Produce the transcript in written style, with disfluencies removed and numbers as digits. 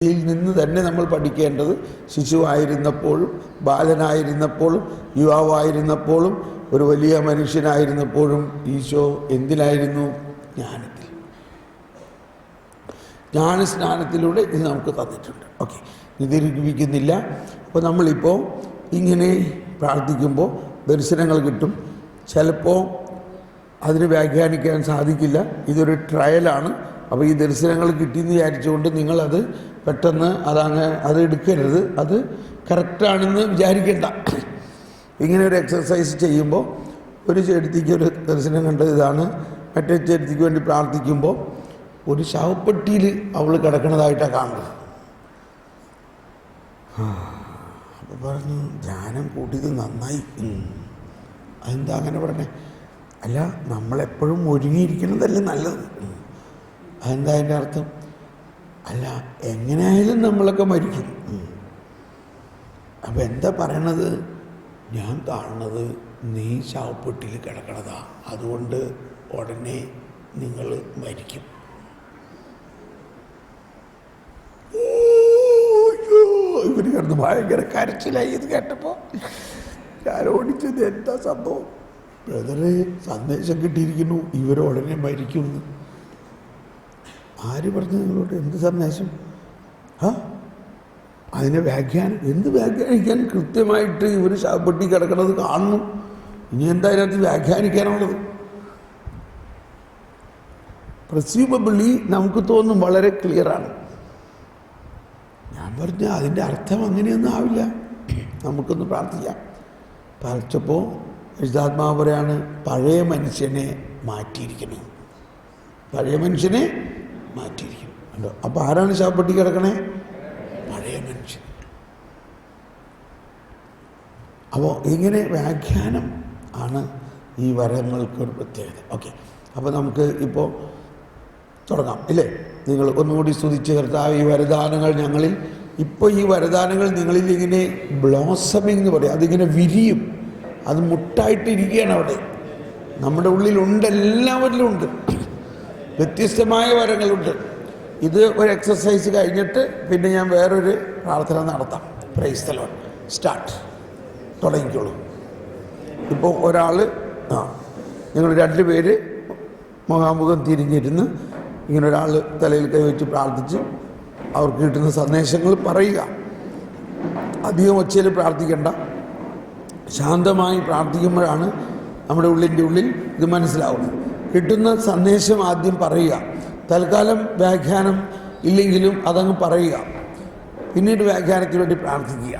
ഇതിൽ നിന്ന് തന്നെ നമ്മൾ പഠിക്കേണ്ടത് ശിശുവായിരുന്നപ്പോഴും ബാലനായിരുന്നപ്പോഴും യുവാവായിരുന്നപ്പോഴും ഒരു വലിയ മനുഷ്യനായിരുന്നപ്പോഴും ഈശോ എന്തിലായിരുന്നു? ജ്ഞാനത്തിൽ. ജ്ഞാനസ്നാനത്തിലൂടെ ഇത് നമുക്ക് തന്നിട്ടുണ്ട്. ഓക്കെ, ദീർഘിപ്പിക്കുന്നില്ല. അപ്പോൾ നമ്മളിപ്പോൾ ഇങ്ങനെ പ്രാർത്ഥിക്കുമ്പോൾ ദർശനങ്ങൾ കിട്ടും. ചിലപ്പോൾ അതിന് വ്യാഖ്യാനിക്കാൻ സാധിക്കില്ല. ഇതൊരു ട്രയലാണ്. അപ്പോൾ ഈ ദർശനങ്ങൾ കിട്ടിയെന്ന് വിചാരിച്ചുകൊണ്ട് നിങ്ങളത് പെട്ടെന്ന് അത് എടുക്കരുത്. അത് കറക്റ്റാണെന്ന് വിചാരിക്കേണ്ട. ഇങ്ങനെ ഒരു എക്സസൈസ് ചെയ്യുമ്പോൾ ഒരു ചെടുത്തിക്ക് ഒരു ദർശനം കണ്ടത് ഇതാണ്. മറ്റേ ചെടുത്തിക്ക് വേണ്ടി പ്രാർത്ഥിക്കുമ്പോൾ ഒരു ശവപ്പെട്ടിയിൽ അവൾ കിടക്കുന്നതായിട്ടാണ് കാണുന്നത്. അപ്പോൾ പറഞ്ഞു, ധ്യാനം കൂട്ടിയത് നന്നായി. അതെന്താ അങ്ങനെ പറഞ്ഞേ? അല്ല, നമ്മളെപ്പോഴും ഒരുങ്ങിയിരിക്കുന്നതല്ലേ നല്ലത്. അതെന്താ അതിൻ്റെ അർത്ഥം? അല്ല, എങ്ങനെയായാലും നമ്മളൊക്കെ മരിക്കും. അപ്പം എന്താ പറയണത്? ഞാൻ കാണുന്നത് നീ ശവപ്പെട്ടിയിൽ കിടക്കണതാ, അതുകൊണ്ട് ഉടനെ നിങ്ങൾ മരിക്കും. ഇവർ കിടന്ന് ഭയങ്കര കരച്ചിലായി. ഇത് കേട്ടപ്പോൾ ഞാൻ ഓടിച്ചത് എന്താ സംഭവം? ബ്രദറെ, സന്ദേശം കിട്ടിയിരിക്കുന്നു, ഇവരുടനെ മരിക്കുമെന്ന്. ആര് പറഞ്ഞു നിങ്ങളോട്? എന്ത് സന്ദേശം? അതിനെ എന്ത് വ്യാഖ്യാനിക്കാൻ? കൃത്യമായിട്ട് ഇവർ ശവപ്പെട്ടി കിടക്കണത് കാണുന്നു. ഇനി എന്താ അതിനകത്ത് വ്യാഖ്യാനിക്കാനുള്ളത്? പ്രസ്യൂമബിളി നമുക്ക് തോന്നും വളരെ ക്ലിയറാണ്. ഞാൻ പറഞ്ഞ അതിൻ്റെ അർത്ഥം അങ്ങനെയൊന്നും ആവില്ല. നമുക്കൊന്ന് പ്രാർത്ഥിക്കാം. പ്രാർത്ഥിച്ചപ്പോൾ പരിശുദ്ധാത്മാവ് പറയാണ്, പഴയ മനുഷ്യനെ മാറ്റിയിരിക്കണം. പഴയ മനുഷ്യനെ മാറ്റിയിരിക്കണം. കണ്ടോ? അപ്പോൾ ആരാണ് ശവപ്പെട്ടി കിടക്കണേ? പഴയ മനുഷ്യൻ. അപ്പോൾ ഇങ്ങനെ വ്യാഖ്യാനം ആണ് ഈ വരങ്ങൾക്കൊരു പ്രത്യേകത. ഓക്കെ, അപ്പോൾ നമുക്ക് ഇപ്പോൾ തുടങ്ങാം ഇല്ലേ? നിങ്ങൾ ഒന്നുകൂടി സ്തുതിച്ച് കർത്താവ്, ഈ വരദാനങ്ങൾ ഞങ്ങളിൽ, ഇപ്പോൾ ഈ വരദാനങ്ങൾ നിങ്ങളിൽ ഇങ്ങനെ ബ്ലോസമിങ് എന്ന് പറയും, അതിങ്ങനെ വിരിയും. അത് മുട്ടായിട്ടിരിക്കുകയാണ് അവിടെ. നമ്മുടെ ഉള്ളിലുണ്ട്, എല്ലാവരിലും ഉണ്ട്. വ്യത്യസ്തമായ വരങ്ങളുണ്ട്. ഇത് ഒരു എക്സസൈസ് കഴിഞ്ഞിട്ട് പിന്നെ ഞാൻ വേറൊരു പ്രാർത്ഥന നടത്താം. Praise the Lord. സ്റ്റാർട്ട്. തുടങ്ങിക്കോളൂ. ഇപ്പോൾ ഒരാൾ, നിങ്ങൾ 2 പേര് മുഖാമുഖം തിരിഞ്ഞിരുന്ന് ഇങ്ങനെ ഒരാൾ തലയിൽ കൈവച്ച് പ്രാർത്ഥിച്ച് അവർക്ക് കിട്ടുന്ന സന്ദേശങ്ങൾ പറയുക. അധികം ഒച്ചയിൽ പ്രാർത്ഥിക്കേണ്ട. ശാന്തമായി പ്രാർത്ഥിക്കുമ്പോഴാണ് നമ്മുടെ ഉള്ളിൻ്റെ ഉള്ളിൽ ഇത് മനസ്സിലാവുന്നത്. കിട്ടുന്ന സന്ദേശം ആദ്യം പറയുക. തൽക്കാലം വ്യാഖ്യാനം ഇല്ലെങ്കിലും അതങ്ങ് പറയുക. പിന്നീട് വ്യാഖ്യാനത്തിന് വേണ്ടി പ്രാർത്ഥിക്കുക.